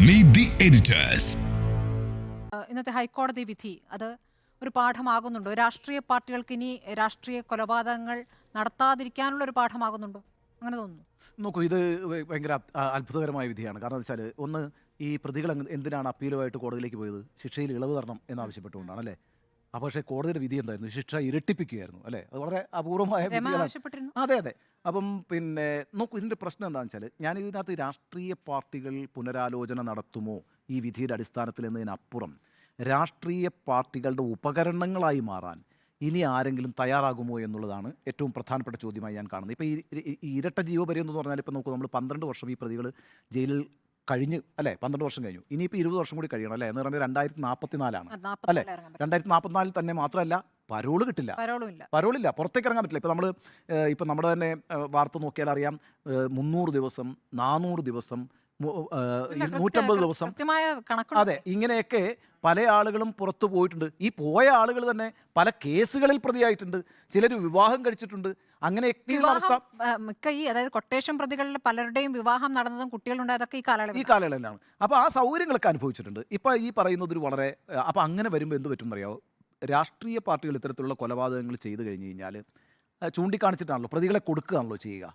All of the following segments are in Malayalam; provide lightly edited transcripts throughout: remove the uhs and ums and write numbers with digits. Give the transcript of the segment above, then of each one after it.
Meet the editors. ഇന്നത്തെ ഹൈക്കോടതി വിധി അത് ഒരു പാഠമാകുന്നുണ്ടോ? രാഷ്ട്രീയ പാർട്ടികൾക്ക് ഇനി രാഷ്ട്രീയ കൊലപാതകങ്ങൾ നടത്താതിരിക്കാനുള്ള ഒരു പാഠമാകുന്നുണ്ടോ? അങ്ങനെ തോന്നുന്നു. നോക്കൂ, ഇത് ഭയങ്കര അത്ഭുതകരമായ വിധിയാണ്. കാരണം എന്താ വെച്ചാൽ, ഒന്ന്, ഈ പ്രതികൾ എന്തിനാണ് അപ്പീലുമായിട്ട് കോടതിയിലേക്ക് പോയത്? ശിക്ഷയിൽ ഇളവ് തരണം എന്നാവശ്യപ്പെട്ടുകൊണ്ടാണ്, അല്ലേ? അപ്പോൾ പക്ഷേ കോടതിയുടെ വിധി എന്തായിരുന്നു? ശിക്ഷ ഇരട്ടിപ്പിക്കുകയായിരുന്നു, അല്ലേ? അത് വളരെ അപൂർവമായ വിധിയാണ്. അതെ അതെ. അപ്പം പിന്നെ നോക്കൂ, ഇതിൻ്റെ പ്രശ്നം എന്താണെന്ന് വെച്ചാൽ, ഞാൻ ഇതിനകത്ത് രാഷ്ട്രീയ പാർട്ടികൾ പുനരാലോചന നടത്തുമോ ഈ വിധിയുടെ അടിസ്ഥാനത്തിൽ എന്നതിനപ്പുറം രാഷ്ട്രീയ പാർട്ടികളുടെ ഉപകരണങ്ങളായി മാറാൻ ഇനി ആരെങ്കിലും തയ്യാറാകുമോ എന്നുള്ളതാണ് ഏറ്റവും പ്രധാനപ്പെട്ട ചോദ്യമായി ഞാൻ കാണുന്നത്. ഇപ്പോൾ ഈ ഇരട്ട ജീവപര്യന്തം എന്ന് പറഞ്ഞാൽ, ഇപ്പോൾ നോക്കൂ, നമ്മൾ 12 വർഷം ഈ പ്രതികൾ ജയിലിൽ കഴിഞ്ഞ്, അല്ലേ? 12 വർഷം കഴിഞ്ഞു. ഇനിയിപ്പോൾ 20 വർഷം കൂടി കഴിയണം, അല്ലേ? എന്ന് പറയുന്നത് 2044 അല്ലേ? 2044 തന്നെ മാത്രമല്ല, പരോള് കിട്ടില്ല, പരോളില്ല, പുറത്തേക്ക് ഇറങ്ങാൻ പറ്റില്ല. ഇപ്പോൾ ഇപ്പം നമ്മുടെ തന്നെ വാർത്ത നോക്കിയാൽ അറിയാം, 300 ദിവസം, 400 ദിവസം, 150 ദിവസം, അതെ, ഇങ്ങനെയൊക്കെ പല ആളുകളും പുറത്തു പോയിട്ടുണ്ട്. ഈ പോയ ആളുകൾ തന്നെ പല കേസുകളിൽ പ്രതിയായിട്ടുണ്ട്, ചിലർ വിവാഹം കഴിച്ചിട്ടുണ്ട്. അങ്ങനെയൊക്കെയുള്ള അവസ്ഥ അതായത് കൊട്ടേഷൻ പ്രതികളിൽ പലരുടെയും വിവാഹം നടന്നതും കുട്ടികളുണ്ടായതൊക്കെ ഈ കാലയളവിലാണ്. അപ്പോൾ ആ സൗകര്യങ്ങളൊക്കെ അനുഭവിച്ചിട്ടുണ്ട്. ഇപ്പോൾ ഈ പറയുന്നതൊരു വളരെ, അപ്പോൾ അങ്ങനെ വരുമ്പോൾ എന്ത് പറ്റും അറിയാമോ? രാഷ്ട്രീയ പാർട്ടികൾ ഇത്തരത്തിലുള്ള കൊലപാതകങ്ങൾ ചെയ്തു കഴിഞ്ഞ് കഴിഞ്ഞാൽ ചൂണ്ടിക്കാണിച്ചിട്ടാണല്ലോ പ്രതികളെ കൊടുക്കുകയാണല്ലോ ചെയ്യുക.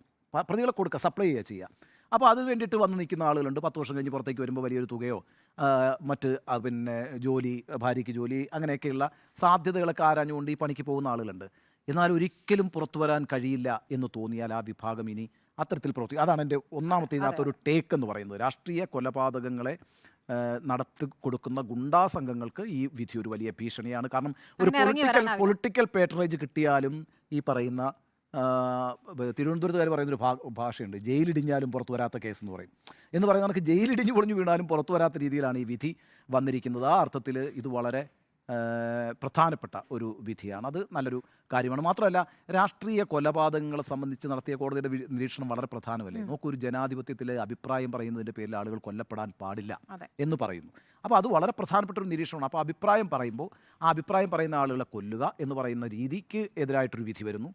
പ്രതികളെ കൊടുക്കുക, സപ്ലൈ ചെയ്യുക. അപ്പോൾ അതിന് വേണ്ടിയിട്ട് വന്ന് നിൽക്കുന്ന ആളുകളുണ്ട്. 10 വർഷം കഴിഞ്ഞ് പുറത്തേക്ക് വരുമ്പോൾ വലിയൊരു തുകയോ മറ്റ് പിന്നെ ജോലി, ഭാര്യയ്ക്ക് ജോലി, അങ്ങനെയൊക്കെയുള്ള സാധ്യതകളൊക്കെ ആരാഞ്ഞുകൊണ്ട് ഈ പണിക്ക് പോകുന്ന ആളുകളുണ്ട്. എന്നാൽ ഒരിക്കലും പുറത്തു വരാൻ കഴിയില്ല എന്ന് തോന്നിയാൽ ആ വിഭാഗം ഇനി അത്തരത്തിൽ പ്രവർത്തിക്കും. അതാണ് എൻ്റെ ഒന്നാമത്തെ ഇതിനകത്തൊരു ടേക്ക് എന്ന് പറയുന്നത്. രാഷ്ട്രീയ കൊലപാതകങ്ങളെ നടത്തി കൊടുക്കുന്ന ഗുണ്ടാ സംഘങ്ങൾക്ക് ഈ വിധി ഒരു വലിയ ഭീഷണിയാണ്. കാരണം ഒരു പൊളിറ്റിക്കൽ പേട്രണേജ് കിട്ടിയാലും ഈ പറയുന്ന തിരുവനന്തപുരത്തുകാർ പറയുന്നൊരു ഭാഷയുണ്ട്, ജയിലിടിഞ്ഞാലും പുറത്തു വരാത്ത കേസ് എന്ന് പറയും. എന്ന് പറയുന്ന കണക്ക് ജയിലിടിഞ്ഞ് പൊളിഞ്ഞു വീണാലും പുറത്തു വരാത്ത രീതിയിലാണ് ഈ വിധി വന്നിരിക്കുന്നത്. ആ അർത്ഥത്തിൽ ഇത് വളരെ പ്രധാനപ്പെട്ട ഒരു വിധിയാണ്. അത് നല്ലൊരു കാര്യമാണ്. മാത്രമല്ല, രാഷ്ട്രീയ കൊലപാതകങ്ങളെ സംബന്ധിച്ച് നടത്തിയ കോടതിയുടെ നിരീക്ഷണം വളരെ പ്രധാനമല്ലേ? നോക്കൂ, ഒരു ജനാധിപത്യത്തിലെ അഭിപ്രായം പറയുന്നതിൻ്റെ പേരിൽ ആളുകൾ കൊല്ലപ്പെടാൻ പാടില്ല എന്ന് പറയുന്നു. അപ്പോൾ അത് വളരെ പ്രധാനപ്പെട്ട ഒരു നിരീക്ഷണമാണ്. അപ്പോൾ അഭിപ്രായം പറയുമ്പോൾ ആ അഭിപ്രായം പറയുന്ന ആളുകളെ കൊല്ലുക എന്ന് പറയുന്ന രീതിക്ക് എതിരായിട്ടൊരു വിധി വരുന്നു.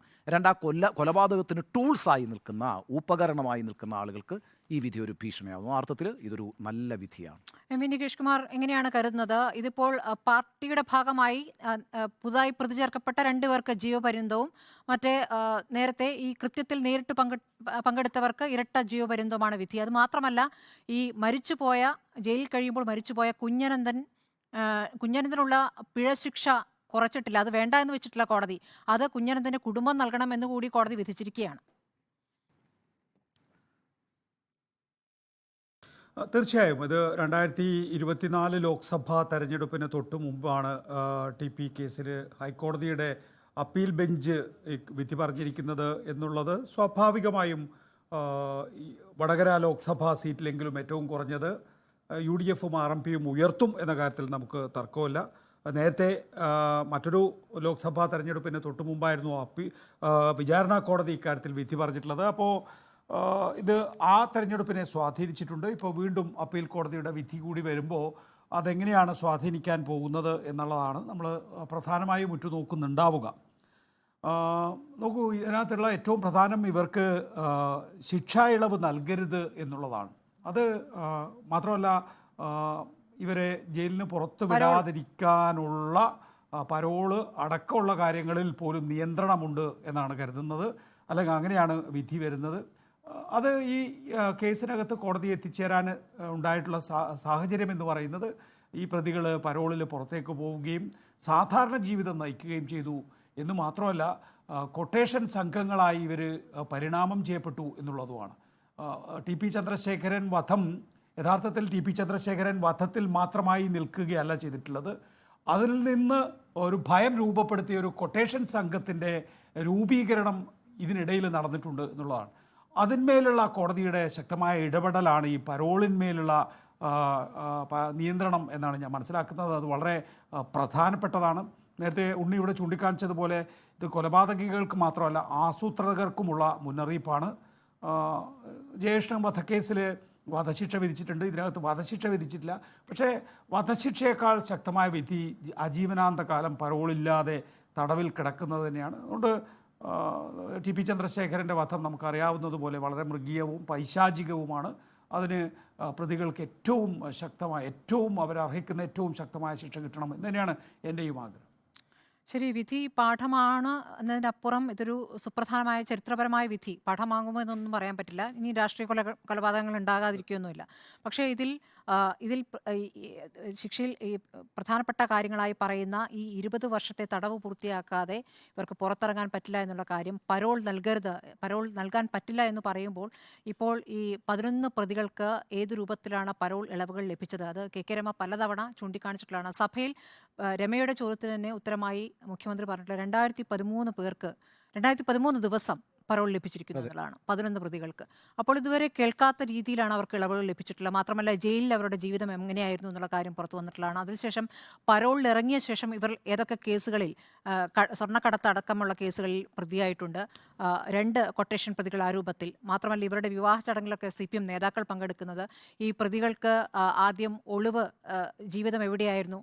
കൊലപാതകത്തിന് ടൂൾസായി നിൽക്കുന്ന, ഉപകരണമായി നിൽക്കുന്ന ആളുകൾക്ക് ഈ വിധി ഒരു ഭീഷണിയാകുന്നു. ആ അർത്ഥത്തിൽ ഇതൊരു നല്ല വിധിയാണ്. എം വി നികേഷ് കുമാർ എങ്ങനെയാണ് കരുതുന്നത്? ഇതിപ്പോൾ പാർട്ടിയുടെ ഭാഗമായി പുതുതായി പ്രതി ചേർക്കപ്പെട്ട 2 പേർക്ക് ജീവപര്യന്തവും, മറ്റേ നേരത്തെ ഈ കൃത്യത്തിൽ നേരിട്ട് പങ്കെടുത്തവർക്ക് ഇരട്ട ജീവപര്യന്തവുമാണ് വിധി. അത് മാത്രമല്ല, ഈ മരിച്ചുപോയ, ജയിലിൽ കഴിയുമ്പോൾ മരിച്ചുപോയ കുഞ്ഞനന്തനുള്ള പിഴശിക്ഷ കുറച്ചിട്ടില്ല, അത് വേണ്ട എന്ന് വെച്ചിട്ടില്ല കോടതി. അത് കുഞ്ഞനന്തന് കുടുംബം നൽകണം എന്ന് കൂടി കോടതി വിധിച്ചിരിക്കുകയാണ്. തീർച്ചയായും ഇത് 2024 ലോക്സഭാ തെരഞ്ഞെടുപ്പിന് തൊട്ട് മുമ്പാണ് TP കേസിൽ ഹൈക്കോടതിയുടെ അപ്പീൽ ബെഞ്ച് വിധി പറഞ്ഞിരിക്കുന്നത് എന്നുള്ളത് സ്വാഭാവികമായും വടകര ലോക്സഭാ സീറ്റിലെങ്കിലും ഏറ്റവും കുറഞ്ഞത് UDFും RMPയും ഉയർത്തും എന്ന കാര്യത്തിൽ നമുക്ക് തർക്കമില്ല. നേരത്തെ മറ്റൊരു ലോക്സഭാ തെരഞ്ഞെടുപ്പിന് തൊട്ട് മുമ്പായിരുന്നു വിചാരണ കോടതി ഇക്കാര്യത്തിൽ വിധി പറഞ്ഞിട്ടുള്ളത്. അപ്പോൾ ഇത് ആ തെരഞ്ഞെടുപ്പിനെ സ്വാധീനിച്ചിട്ടുണ്ട്. ഇപ്പോൾ വീണ്ടും അപ്പീൽ കോടതിയുടെ വിധി കൂടി വരുമ്പോൾ അതെങ്ങനെയാണ് സ്വാധീനിക്കാൻ പോകുന്നത് എന്നുള്ളതാണ് നമ്മൾ പ്രധാനമായും ഉറ്റുനോക്കുന്നുണ്ടാവുക. നോക്കൂ, ഇതിനകത്തുള്ള ഏറ്റവും പ്രധാനം ഇവർക്ക് ശിക്ഷാ ഇളവ് നൽകരുത് എന്നുള്ളതാണ്. അത് മാത്രമല്ല, ഇവരെ ജയിലിന് പുറത്ത് വിടാതിരിക്കാനുള്ള പരോള് അടക്കമുള്ള കാര്യങ്ങളിൽ പോലും നിയന്ത്രണമുണ്ട് എന്നാണ് കരുതുന്നത്, അല്ലെങ്കിൽ അങ്ങനെയാണ് വിധി വരുന്നത്. അത് ഈ കേസിനകത്ത് കോടതി എത്തിച്ചേരാൻ ഉണ്ടായിട്ടുള്ള സാഹചര്യം എന്ന് പറയുന്നത്, ഈ പ്രതികൾ പരോളിൽ പുറത്തേക്ക് പോവുകയും സാധാരണ ജീവിതം നയിക്കുകയും ചെയ്തു എന്ന് മാത്രമല്ല, കൊട്ടേഷൻ സംഘങ്ങളായി ഇവർ പരിണാമം ചെയ്യപ്പെട്ടു എന്നുള്ളതുമാണ്. TP ചന്ദ്രശേഖരൻ വധം യഥാർത്ഥത്തിൽ TP ചന്ദ്രശേഖരൻ വധത്തിൽ മാത്രമായി നിൽക്കുകയല്ല ചെയ്തിട്ടുള്ളത്. അതിൽ നിന്ന് ഒരു ഭയം രൂപപ്പെടുത്തിയ ഒരു കൊട്ടേഷൻ സംഘത്തിൻ്റെ രൂപീകരണം ഇതിനിടയിൽ നടന്നിട്ടുണ്ട് എന്നുള്ളതാണ്. അതിന്മേലുള്ള കോടതിയുടെ ശക്തമായ ഇടപെടലാണ് ഈ പരോളിന്മേലുള്ള നിയന്ത്രണം എന്നാണ് ഞാൻ മനസ്സിലാക്കുന്നത്. അത് വളരെ പ്രധാനപ്പെട്ടതാണ്. നേരത്തെ ഉണ്ണി ഇവിടെ ചൂണ്ടിക്കാണിച്ചതുപോലെ ഇത് കൊലപാതകികൾക്ക് മാത്രമല്ല, ആസൂത്രകർക്കുമുള്ള മുന്നറിയിപ്പാണ്. ജയേഷ്ണൻ വധക്കേസിൽ വധശിക്ഷ വിധിച്ചിട്ടുണ്ട്, ഇതിനകത്ത് വധശിക്ഷ വിധിച്ചിട്ടില്ല. പക്ഷേ വധശിക്ഷയേക്കാൾ ശക്തമായ വിധി ആജീവനാന്ത കാലം പരോളില്ലാതെ തടവിൽ കിടക്കുന്നത് തന്നെയാണ്. അതുകൊണ്ട് TP ചന്ദ്രശേഖരൻ്റെ വധം നമുക്കറിയാവുന്നതുപോലെ വളരെ മൃഗീയവും പൈശാചികവുമാണ്. അതിന് പ്രതികൾക്ക് ഏറ്റവും ശക്തമായ, ഏറ്റവും അവരർഹിക്കുന്ന ഏറ്റവും ശക്തമായ ശിക്ഷ കിട്ടണം എന്ന് തന്നെയാണ് എൻ്റെയും ആഗ്രഹം. ശരി, വിധി പാഠമാണ് എന്നതിനപ്പുറം ഇതൊരു സുപ്രധാനമായ ചരിത്രപരമായ വിധി. പാഠമാകുമോ എന്നൊന്നും പറയാൻ പറ്റില്ല. ഇനി രാഷ്ട്രീയ കൊലപാതകങ്ങൾ ഉണ്ടാകാതിരിക്കുകയൊന്നുമില്ല. പക്ഷേ ഇതിൽ ശിക്ഷയിൽ ഈ പ്രധാനപ്പെട്ട കാര്യങ്ങളായി പറയുന്ന ഈ 20 വർഷത്തെ തടവ് പൂർത്തിയാക്കാതെ ഇവർക്ക് പുറത്തിറങ്ങാൻ പറ്റില്ല എന്നുള്ള കാര്യം, പരോൾ നൽകാൻ പറ്റില്ല എന്ന് പറയുമ്പോൾ ഇപ്പോൾ ഈ 11 പ്രതികൾക്ക് ഏത് രൂപത്തിലാണ് പരോൾ ഇളവുകൾ ലഭിച്ചത്? അത് കെ രമ പലതവണ ചൂണ്ടിക്കാണിച്ചിട്ടുള്ളതാണ്. സഭയിൽ രമയുടെ ചോദ്യത്തിന് തന്നെ ഉത്തരമായി മുഖ്യമന്ത്രി പറഞ്ഞിട്ടുള്ള 2013 പേർക്ക് 2013 ദിവസം പരോൾ ലഭിച്ചിരിക്കുന്നു എന്നുള്ളതാണ് 11 പ്രതികൾക്ക്. അപ്പോൾ ഇതുവരെ കേൾക്കാത്ത രീതിയിലാണ് അവർക്ക് ഇളവുകൾ ലഭിച്ചിട്ടുള്ളത്. മാത്രമല്ല ജയിലിൽ അവരുടെ ജീവിതം എങ്ങനെയായിരുന്നു എന്നുള്ള കാര്യം പുറത്തു വന്നിട്ടുള്ളതാണ്. അതിനുശേഷം പരോളിൽ ഇറങ്ങിയ ശേഷം ഇവർ ഏതൊക്കെ കേസുകളിൽ, സ്വർണ്ണക്കടത്ത് അടക്കമുള്ള കേസുകളിൽ പ്രതിയായിട്ടുണ്ട്, 2 കൊട്ടേഷൻ പ്രതികൾ ആ രൂപത്തിൽ. മാത്രമല്ല ഇവരുടെ വിവാഹ ചടങ്ങിലൊക്കെ CPM നേതാക്കൾ പങ്കെടുക്കുന്നത്. ഈ പ്രതികൾക്ക് ആദ്യം ഒളിവ് ജീവിതം എവിടെയായിരുന്നു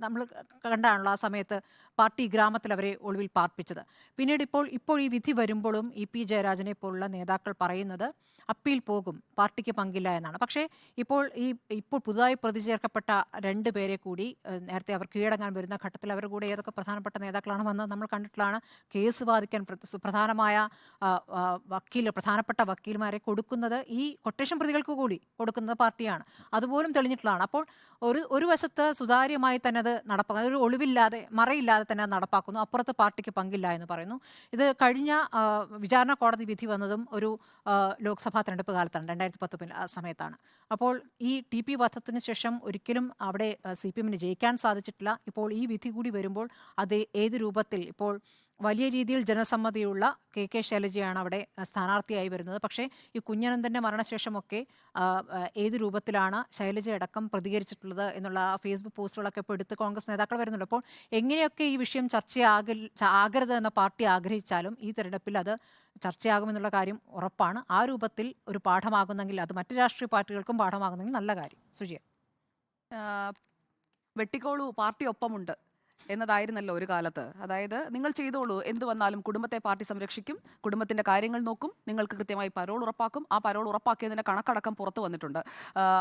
നമ്മൾ കണ്ടാണല്ലോ. ആ സമയത്ത് പാർട്ടി ഗ്രാമത്തിൽ അവരെ ഒളിവിൽ പാർപ്പിച്ചത്. പിന്നീട് ഇപ്പോൾ ഈ വിധി വരുമ്പോഴും EP ജയരാജനെ പോലുള്ള നേതാക്കൾ പറയുന്നത് അപ്പീൽ പോകും, പാർട്ടിക്ക് പങ്കില്ല എന്നാണ്. പക്ഷേ ഇപ്പോൾ പുതുതായി പ്രതി ചേർക്കപ്പെട്ട 2 പേരെ കൂടി നേരത്തെ അവർ കീഴടങ്ങാൻ വരുന്ന ഘട്ടത്തിൽ അവരുടെ കൂടെ ഏതൊക്കെ പ്രധാനപ്പെട്ട നേതാക്കളാണ് വന്നത് നമ്മൾ കണ്ടിട്ടുള്ളതാണ്. കേസ് വാദിക്കാൻ സുപ്രധാനമായ പ്രധാനപ്പെട്ട വക്കീൽമാരെ കൊടുക്കുന്നത് ഈ കൊട്ടേഷൻ പ്രതികൾക്ക് കൂടി കൊടുക്കുന്നത് പാർട്ടിയാണ്. അതുപോലും തെളിഞ്ഞിട്ടുള്ളതാണ്. അപ്പോൾ ഒരു വശത്ത് സുതാര്യമായി തന്നെ അത് നടപ്പാക്കുന്നു, അതൊരു ഒളിവില്ലാതെ മറയില്ലാതെ തന്നെ അത് നടപ്പാക്കുന്നു. അപ്പുറത്ത് പാർട്ടിക്ക് പങ്കില്ല എന്ന് പറയുന്നു. ഇത് കഴിഞ്ഞ വിചാരണ കോടതി വിധി വന്നതും ഒരു ലോക്സഭാ തെരഞ്ഞെടുപ്പ് കാലത്താണ്, 2010 സമയത്താണ്. അപ്പോൾ ഈ TP വധത്തിന് ശേഷം ഒരിക്കലും അവിടെ CPMന് ജയിക്കാൻ സാധിച്ചിട്ടില്ല. ഇപ്പോൾ ഈ വിധി കൂടി വരുമ്പോൾ അത് ഏത് രൂപത്തിൽ, ഇപ്പോൾ വലിയ രീതിയിൽ ജനസമ്മതിയുള്ള KK ശൈലജയാണ് അവിടെ സ്ഥാനാർത്ഥിയായി വരുന്നത്. പക്ഷേ ഈ കുഞ്ഞനന്തൻ്റെ മരണശേഷമൊക്കെ ഏത് രൂപത്തിലാണ് ശൈലജ അടക്കം പ്രതികരിച്ചിട്ടുള്ളത് എന്നുള്ള ഫേസ്ബുക്ക് പോസ്റ്റുകളൊക്കെ ഇപ്പോൾ എടുത്ത് കോൺഗ്രസ് നേതാക്കൾ വരുന്നുണ്ട്. അപ്പോൾ എങ്ങനെയൊക്കെ ഈ വിഷയം ചർച്ചയാകരുത് എന്ന പാർട്ടി ആഗ്രഹിച്ചാലും ഈ തെരഞ്ഞെടുപ്പിൽ അത് ചർച്ചയാകുമെന്നുള്ള കാര്യം ഉറപ്പാണ്. ആ രൂപത്തിൽ ഒരു പാഠമാകുന്നെങ്കിൽ, അത് മറ്റ് രാഷ്ട്രീയ പാർട്ടികൾക്കും പാഠമാകുന്നെങ്കിൽ നല്ല കാര്യം. സുജിയ, വെട്ടിക്കോളൂ, പാർട്ടി ഒപ്പമുണ്ട് എന്നതായിരുന്നല്ലോ ഒരു കാലത്ത്. അതായത് നിങ്ങൾ ചെയ്തോളൂ, എന്ത് വന്നാലും കുടുംബത്തെ പാർട്ടി സംരക്ഷിക്കും, കുടുംബത്തിന്റെ കാര്യങ്ങൾ നോക്കും, നിങ്ങൾക്ക് കൃത്യമായി പരോൾ ഉറപ്പാക്കും. ആ പരോൾ ഉറപ്പാക്കിയതിന്റെ കണക്കടക്കം പുറത്തു വന്നിട്ടുണ്ട്.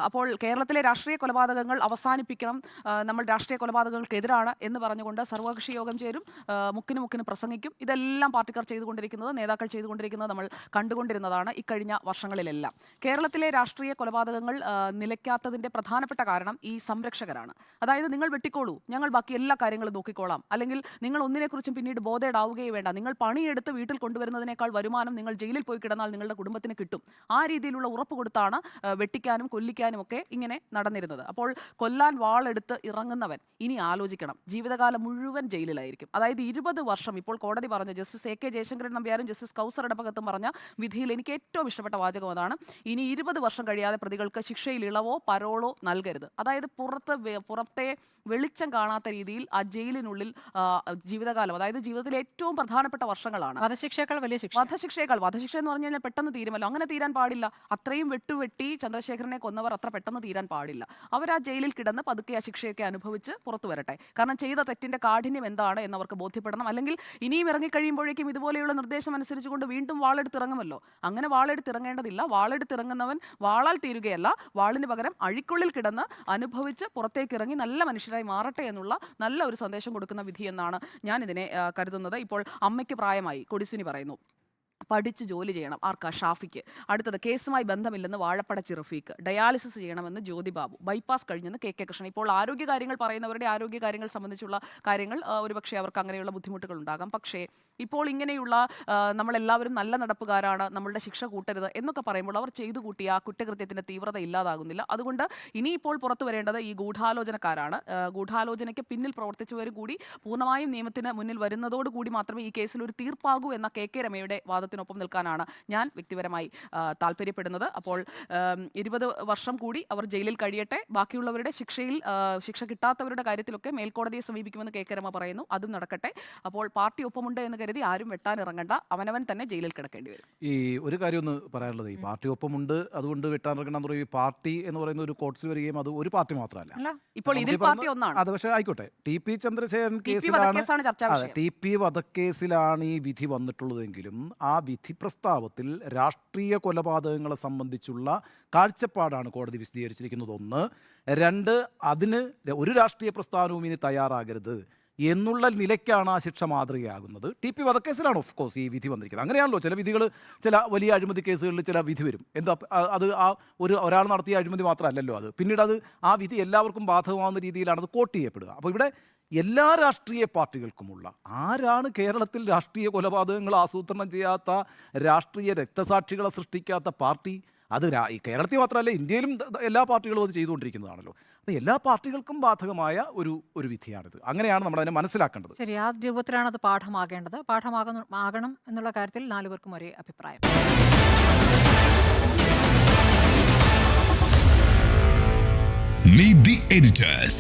അപ്പോൾ കേരളത്തിലെ രാഷ്ട്രീയ കൊലപാതകങ്ങൾ അവസാനിപ്പിക്കണം, നമ്മൾ രാഷ്ട്രീയ കൊലപാതകങ്ങൾക്കെതിരാണ് എന്ന് പറഞ്ഞുകൊണ്ട് സർവകക്ഷി യോഗം ചേരും, മുക്കിന് പ്രസംഗിക്കും. ഇതെല്ലാം പാർട്ടിക്കാർ ചെയ്തുകൊണ്ടിരിക്കുന്നത്, നേതാക്കൾ ചെയ്തുകൊണ്ടിരിക്കുന്നത് നമ്മൾ കണ്ടുകൊണ്ടിരുന്നതാണ് ഇക്കഴിഞ്ഞ വർഷങ്ങളിലെല്ലാം. കേരളത്തിലെ രാഷ്ട്രീയ കൊലപാതകങ്ങൾ നിലയ്ക്കാത്തതിന്റെ പ്രധാനപ്പെട്ട കാരണം ഈ സംരക്ഷകരാണ്. അതായത് നിങ്ങൾ വെട്ടിക്കോളൂ, ഞങ്ങൾ ബാക്കി എല്ലാ കാര്യങ്ങളും നോക്കിക്കോളാം, അല്ലെങ്കിൽ നിങ്ങൾ ഒന്നിനെക്കുറിച്ചും പിന്നീട് ബോധേഡാവുകയേ വേണ്ട, നിങ്ങൾ പണിയെടുത്ത് വീട്ടിൽ കൊണ്ടുവരുന്നതിനേക്കാൾ വരുമാനം നിങ്ങൾ ജയിലിൽ പോയി കിടന്നാൽ നിങ്ങളുടെ കുടുംബത്തിന് കിട്ടും. ആ രീതിയിലുള്ള ഉറപ്പ് കൊടുത്താണ് വെട്ടിക്കാനും കൊല്ലിക്കാനും ഒക്കെ ഇങ്ങനെ നടന്നിരുന്നത്. അപ്പോൾ കൊല്ലാൻ വാളെടുത്ത് ഇറങ്ങുന്നവൻ ഇനി ആലോചിക്കണം, ജീവിതകാലം മുഴുവൻ ജയിലിലായിരിക്കും. അതായത് 20 വർഷം. ഇപ്പോൾ കോടതി പറഞ്ഞ ജസ്റ്റിസ് AK ജയശങ്കരൻ നമ്പ്യാരും ജസ്റ്റിസ് കൗസർ ഇടപ്പകത്തും പറഞ്ഞ വിധിയിൽ എനിക്ക് ഏറ്റവും ഇഷ്ടപ്പെട്ട വാചകം അതാണ്. ഇനി 20 വർഷം കഴിയാതെ പ്രതികൾക്ക് ശിക്ഷയിൽ ഇളവോ പരോളോ നൽകരുത്. അതായത് പുറത്തെ വെളിച്ചം കാണാത്ത രീതിയിൽ ആ ജയിലിനുള്ളിൽ ജീവിതകാലം, അതായത് ജീവിതത്തിലെ ഏറ്റവും പ്രധാനപ്പെട്ട വർഷങ്ങളാണ്. വധശിക്ഷയേക്കാൾ വലിയ ശിക്ഷ. വധശിക്ഷ എന്ന് പറഞ്ഞു കഴിഞ്ഞാൽ പെട്ടെന്ന് തീരുമല്ലോ, അങ്ങനെ തീരാൻ പാടില്ല. അത്രയും വെട്ടി ചന്ദ്രശേഖരനെ കൊന്നവർ അത്ര പെട്ടെന്ന് തീരാൻ പാടില്ല. അവർ ആ ജയിലിൽ കിടന്ന് പതുക്കെ ആ ശിക്ഷയൊക്കെ അനുഭവിച്ച് പുറത്തു വരട്ടെ. കാരണം ചെയ്ത തെറ്റിന്റെ കാഠിന്യം എന്താണ് എന്നവർക്ക് ബോധ്യപ്പെടണം. അല്ലെങ്കിൽ ഇനിയും ഇറങ്ങിക്കഴിയുമ്പോഴേക്കും ഇതുപോലെയുള്ള നിർദ്ദേശം അനുസരിച്ചുകൊണ്ട് വീണ്ടും വാളെടുത്തിറങ്ങുമല്ലോ. അങ്ങനെ വാളെടുത്തിറങ്ങേണ്ടതില്ല. വാളെടുത്തിറങ്ങുന്നവൻ വാളാൽ തീരുകയല്ല, വാളിന് പകരം അഴിക്കുള്ളിൽ കിടന്ന് അനുഭവിച്ച് പുറത്തേക്ക് ഇറങ്ങി നല്ല മനുഷ്യരായി മാറട്ടെ എന്നുള്ള നല്ല ഒരു സന്ദേശം കൊടുക്കുന്ന വിധി എന്നാണ് ഞാൻ ഇതിനെ കരുതുന്നത്. ഇപ്പോൾ അമ്മയ്ക്ക് പ്രായമായി, കൊടിസുനി പറയുന്നു, പഠിച്ച് ജോലി ചെയ്യണം. ആർക്കാ? ഷാഫിക്ക്. അടുത്തത് കേസുമായി ബന്ധമില്ലെന്ന് വാഴപ്പട റഫീഖ്. ഡയാലിസിസ് ചെയ്യണമെന്ന് ജ്യോതിബാബു. ബൈപ്പാസ് കഴിഞ്ഞെന്ന് KK കൃഷ്ണൻ. ഇപ്പോൾ ആരോഗ്യകാര്യങ്ങൾ പറയുന്നവരുടെ ആരോഗ്യകാര്യങ്ങൾ സംബന്ധിച്ചുള്ള കാര്യങ്ങൾ ഒരുപക്ഷെ അവർക്ക് അങ്ങനെയുള്ള ബുദ്ധിമുട്ടുകൾ ഉണ്ടാകാം. പക്ഷേ ഇപ്പോൾ ഇങ്ങനെയുള്ള നമ്മളെല്ലാവരും നല്ല നടപ്പുകാരാണ്, നമ്മളുടെ ശിക്ഷ കൂട്ടരുത് എന്നൊക്കെ പറയുമ്പോൾ അവർ ചെയ്തു കൂട്ടിയ കുറ്റകൃത്യത്തിന്റെ തീവ്രത ഇല്ലാതാകുന്നില്ല. അതുകൊണ്ട് ഇനിയിപ്പോൾ പുറത്തു വരേണ്ടത് ഈ ഗൂഢാലോചനക്കാരാണ്. ഗൂഢാലോചനയ്ക്ക് പിന്നിൽ പ്രവർത്തിച്ചവർ കൂടി പൂർണ്ണമായും നിയമത്തിന് മുന്നിൽ വരുന്നതോടുകൂടി മാത്രമേ ഈ കേസിൽ ഒരു തീർപ്പാകൂ എന്ന KK രമയുടെ വാദത്തിനൊപ്പം നിൽക്കാനാണ് ഞാൻ വ്യക്തിപരമായി താല്പര്യപ്പെടുന്നത്. അപ്പോൾ 20 വർഷം കൂടി അവർ ജയിലിൽ കഴിയട്ടെ. ബാക്കിയുള്ളവരുടെ ശിക്ഷ കിട്ടാത്തവരുടെ കാര്യത്തിലൊക്കെ മേൽക്കോടതിയെ സമീപിക്കുമെന്ന് KK രമ പറയുന്നു. അതും നടക്കട്ടെ. അപ്പോൾ പാർട്ടി ഒപ്പമുണ്ട് എന്ന് കരുതി ആരും വെട്ടാനിറങ്ങണ്ട, അവനവൻ തന്നെ ജയിലിൽ കിടക്കേണ്ടി വരും. ഈ ഒരു കാര്യം ഒന്ന് പറയാനുള്ളത്, ഈ പാർട്ടി ഒപ്പമുണ്ട് അതുകൊണ്ട് വെട്ടാനിറങ്ങണം എന്ന് പറയും. ഈ പാർട്ടി എന്ന് പറയുന്ന ഒരു കോട്ട്സിൽ വരികയും അത് ഒരു പാർട്ടി മാത്രമല്ല. ഇപ്പോൾ ഇതിൽ പാർട്ടി ഒന്നാണ്. അത് പക്ഷേ ആയിക്കോട്ടെ, TP ചന്ദ്രശേഖരൻ കേസിലാണ്, TP വധക്കേസിലാണ് ഈ വിധി വന്നിട്ടുള്ളതെങ്കിലും ആ വിധി പ്രസ്താവത്തിൽ രാഷ്ട്രീയ കൊലപാതകങ്ങളെ സംബന്ധിച്ചുള്ള കാഴ്ചപ്പാടാണ് കോടതി വിശദീകരിച്ചിരിക്കുന്നത്. ഒന്ന്. രണ്ട്, അതിന് ഒരു രാഷ്ട്രീയ പ്രസ്ഥാനവും ഇനി തയ്യാറാകരുത് എന്നുള്ള നിലയ്ക്കാണ് ആ ശിക്ഷ മാതൃകയാകുന്നത്. TP വധക്കേസിലാണ് ഓഫ് കോഴ്സ് ഈ വിധി വന്നിരിക്കുന്നത്. അങ്ങനെയാണല്ലോ ചില വിധികൾ, ചില വലിയ അഴിമതി കേസുകളിൽ ചില വിധി വരും. എന്താ അത് ആ ഒരാൾ നടത്തിയ അഴിമതി മാത്രമല്ലല്ലോ അത്, പിന്നീട് അത് ആ വിധി എല്ലാവർക്കും ബാധകമാകുന്ന രീതിയിലാണ് അത് കോട്ട് ചെയ്യപ്പെടുക. അപ്പോൾ ഇവിടെ എല്ലാ രാഷ്ട്രീയ പാർട്ടികൾക്കുമുള്ള, ആരാണ് കേരളത്തിൽ രാഷ്ട്രീയ കൊലപാതകങ്ങൾ ആസൂത്രണം ചെയ്യാത്ത, രാഷ്ട്രീയ രക്തസാക്ഷികളെ സൃഷ്ടിക്കാത്ത പാർട്ടി? അത് ഈ കേരളത്തിൽ മാത്രമല്ല, ഇന്ത്യയിലും എല്ലാ പാർട്ടികളും അത് ചെയ്തുകൊണ്ടിരിക്കുന്നതാണല്ലോ. അപ്പോൾ എല്ലാ പാർട്ടികൾക്കും ബാധകമായ ഒരു വിധിയാണിത്. അങ്ങനെയാണ് നമ്മൾ അതിനെ മനസ്സിലാക്കേണ്ടത്. ശരി, ആ രൂപത്തിലാണ് അത് പാഠമാകേണ്ടത്. ആകണം എന്നുള്ള കാര്യത്തിൽ 4 പേർക്കും ഒരേ അഭിപ്രായം. Meet the editors.